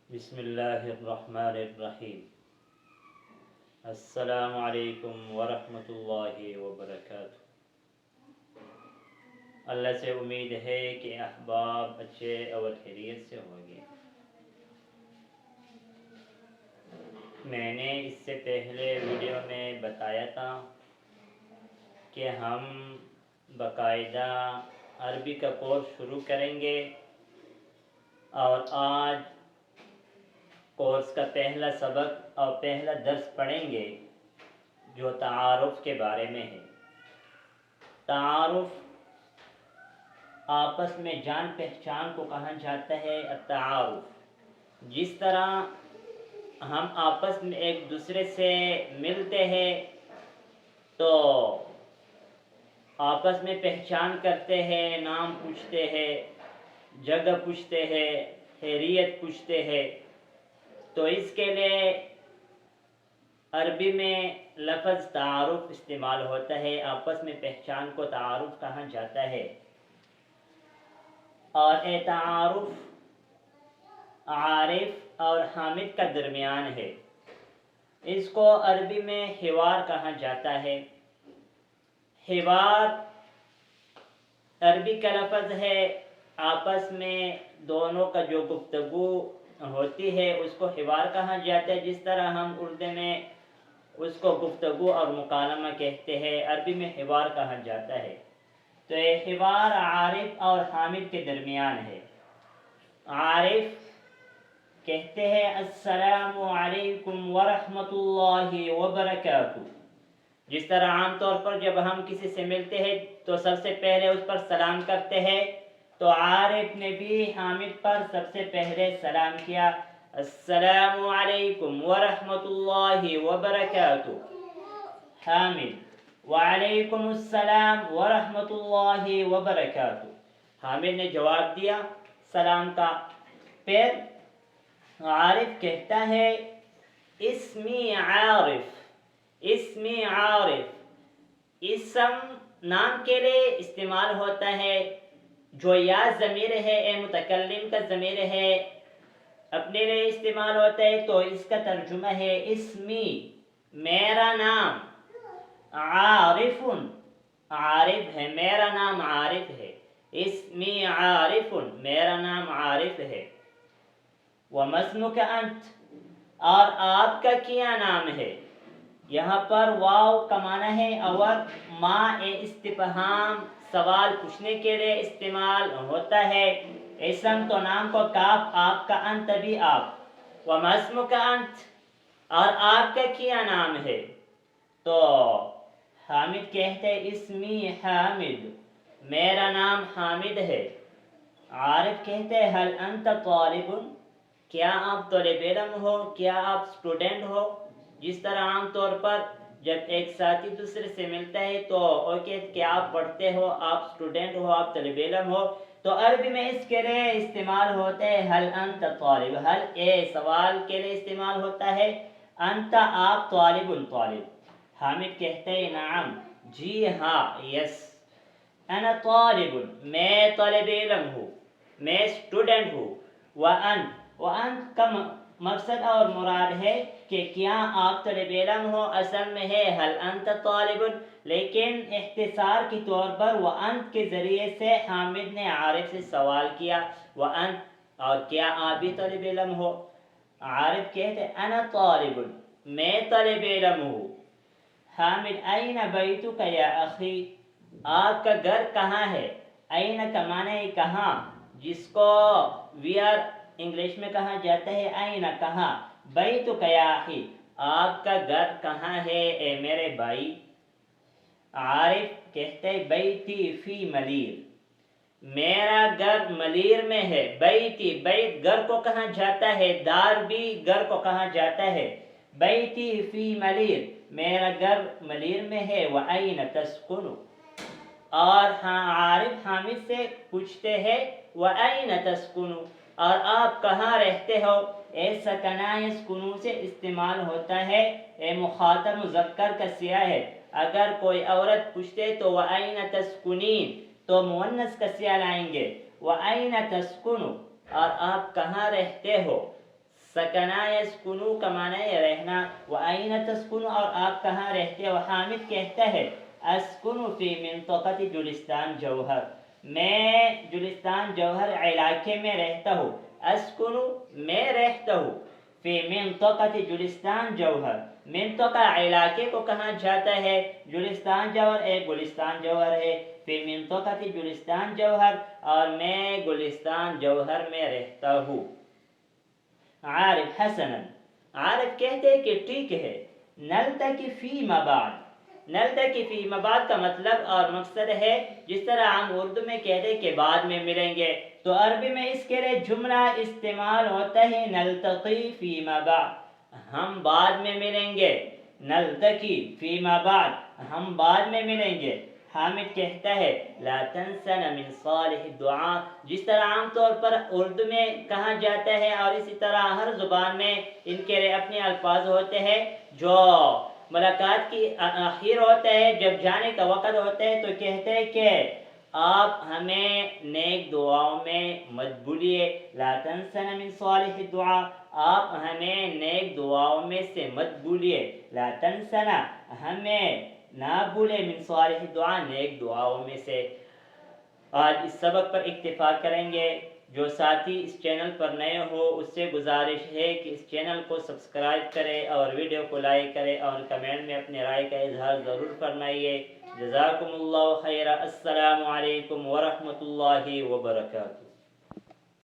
بسم اللہ الرحمن الرحیم۔ السلام علیکم ورحمۃ اللہ وبرکاتہ۔ اللہ سے امید ہے کہ احباب اچھے اور خیریت سے ہوں گے۔ میں نے اس سے پہلے ویڈیو میں بتایا تھا کہ ہم باقاعدہ عربی کا کورس شروع کریں گے، اور آج کورس کا پہلا سبق اور پہلا درس پڑھیں گے جو تعارف کے بارے میں ہے۔ تعارف آپس میں جان پہچان کو کہا جاتا ہے التعارف۔ جس طرح ہم آپس میں ایک دوسرے سے ملتے ہیں تو آپس میں پہچان کرتے ہیں، نام پوچھتے ہیں، جگہ پوچھتے ہیں، خیریت پوچھتے ہیں، تو اس کے لیے عربی میں لفظ تعارف استعمال ہوتا ہے۔ آپس میں پہچان کو تعارف کہا جاتا ہے، اور یہ تعارف عارف اور حامد کا درمیان ہے۔ اس کو عربی میں حوار کہا جاتا ہے۔ حوار عربی کا لفظ ہے، آپس میں دونوں کا جو گفتگو ہوتی ہے اس کو حوار کہا جاتا ہے۔ جس طرح ہم اردو میں اس کو گفتگو اور مکالمہ کہتے ہیں، عربی میں حوار کہا جاتا ہے۔ تو یہ حوار عارف اور حامد کے درمیان ہے۔ عارف کہتے ہیں السلام علیکم ورحمۃ اللہ وبرکاتہ۔ جس طرح عام طور پر جب ہم کسی سے ملتے ہیں تو سب سے پہلے اس پر سلام کرتے ہیں، تو عارف نے بھی حامد پر سب سے پہلے سلام کیا، السلام علیکم ورحمۃ اللہ وبرکاتہ۔ حامد وعلیکم السلام ورحمۃ اللہ وبرکاتہ۔ حامد نے جواب دیا سلام کا۔ پھر عارف کہتا ہے اسمی عارف، اسمی عارف۔ اسم نام کے لیے استعمال ہوتا ہے، جو یا ضمیر ہے، اے متکلم کا ضمیر ہے، اپنے لیے استعمال ہوتا ہے، تو اس کا ترجمہ ہے اسمی، میرا نام، عارف، عارف ہے، میرا نام عارف ہے، اسمی عارف، میرا نام عارف ہے۔ وما اسمک انت، اور آپ کا کیا نام ہے۔ یہاں پر واو کا معنی ہے اور ما استفہام، سوال پوچھنے کے لیے استعمال ہوتا ہے۔ اسم تو نام کو کاف، آپ کا، انت بھی آپ۔ وما اسمک انت، اور آپ کا کیا نام ہے۔ تو حامد کہتے اسمی حامد، میرا نام حامد ہے۔ عارف کہتے حل انت طالب، کیا آپ طالب علم ہو، کیا آپ اسٹوڈنٹ ہو۔ جس طرح عام طور پر جب ایک ساتھی دوسرے سے ملتا ہے تو وہ کہتے کہ آپ پڑھتے ہو، آپ اسٹوڈنٹ ہو، آپ طالب علم ہو، تو عربی میں اس کے لیے استعمال ہوتا ہے حل انت طالب۔ حل اے سوال کے لیے استعمال ہوتا ہے، انت آپ، طالب طالب۔ حامد کہتے ہیں نعم، جی ہاں، یس، انا طالب، میں طالب علم ہوں، میں اسٹوڈنٹ ہوں۔ وانت کا مقصد اور مراد ہے کہ کیا آپ طالب علم ہو، اصل میں ہے حل انت طالب، لیکن اختصار کے طور پر وانت کے ذریعے سے حامد نے عارف سے سوال کیا، وانت، اور کیا آپ بھی طالب علم ہو۔ عارف کہتے انا طالب، میں طالب علم ہوں۔ حامد این بیتک یا اخی، آپ کا گھر کہاں ہے۔ این کا معنی ہے کہاں، جس کو ویئر انگلش میں کہا جاتا ہے این، کہاں۔ بیتک یا اخی، آپ کا گھر کہاں ہے اے میرے بھائی۔ عارف کہتے بیتی فی ملیر، میرا گھر ملیر میں ہے۔ بیتی، بیت گھر کو کہا جاتا ہے، دار بھی گھر کو کہا جاتا ہے۔ بیتی فی ملیر، میرا گھر ملیر میں ہے۔ وَأَيْنَ تَسْكُنُ، اور عارف حامد سے پوچھتے ہیں وَأَيْنَ تَسْكُنُ، اور آپ کہاں رہتے ہو۔ اے سکنہ یسکنو سے استعمال ہوتا ہے، اے مخاطب مذکر کا صیغہ ہے۔ اگر کوئی عورت پوچھتے تو وَأَيْنَ تَسْكُنِينَ، تو مؤنث کا صیغہ لائیں گے، وَأَيْنَ تَسْكُنُ، اور آپ کہاں رہتے ہو۔ سکنا یسکنو کا معنی ہے رہنا، وَأَيْنَ تَسْكُنُ اور آپ کہاں رہتے ہو۔ حامد کہتا ہے اسکن فی منطقۃ جلستان جوہر، میں جلستان جوہر علاقے میں رہتا ہوں، اسکن میں رہتا ہوں، فی منطقۃ جلستان جوہر، منطقہ علاقے کو کہاں جاتا ہے، جلستان جوہر ایک گلستان جوہر ہے، فی منطقۃ جلستان جوہر اور میں گلستان جوہر میں رہتا ہوں۔ عارف حسنا، عارف کہتے ہیں کہ ٹھیک ہے، نلتقی فیما بعد، نلتقی فیما بعد کا مطلب اور مقصد ہے جس طرح ہم اردو میں کہتے ہیں کہ بعد میں ملیں گے، تو عربی میں اس کے لیے جملہ استعمال ہوتا ہے نلتقی فیما بعد، ہم بعد میں ملیں گے، نلتقی فیما بعد ہم بعد میں ملیں گے۔ حامد کہتا ہے لا تنسن من صالح الدعاء، جس طرح عام طور پر اردو میں کہا جاتا ہے اور اسی طرح ہر زبان میں ان کے اپنے الفاظ ہوتے ہیں، جو ملاقات کی آخر ہوتا ہے، جب جانے کا وقت ہوتا ہے تو کہتے ہیں کہ آپ ہمیں نیک دعاؤں میں مت بھولیے، لا تنسن من صالح الدعاء، آپ ہمیں نیک دعاؤں میں سے مت بھولیے، لا تنسنا ہمیں نہ بھولے، من صالح الدعاء نیک دعاؤں میں سے۔ آج اس سبق پر اکتفا کریں گے۔ جو ساتھی اس چینل پر نئے ہو اس سے گزارش ہے کہ اس چینل کو سبسکرائب کرے اور ویڈیو کو لائک کرے اور کمنٹ میں اپنے رائے کا اظہار ضرور فرمائیے۔ جزاکم اللہ خیر، السلام علیکم ورحمۃ اللہ وبرکاتہ۔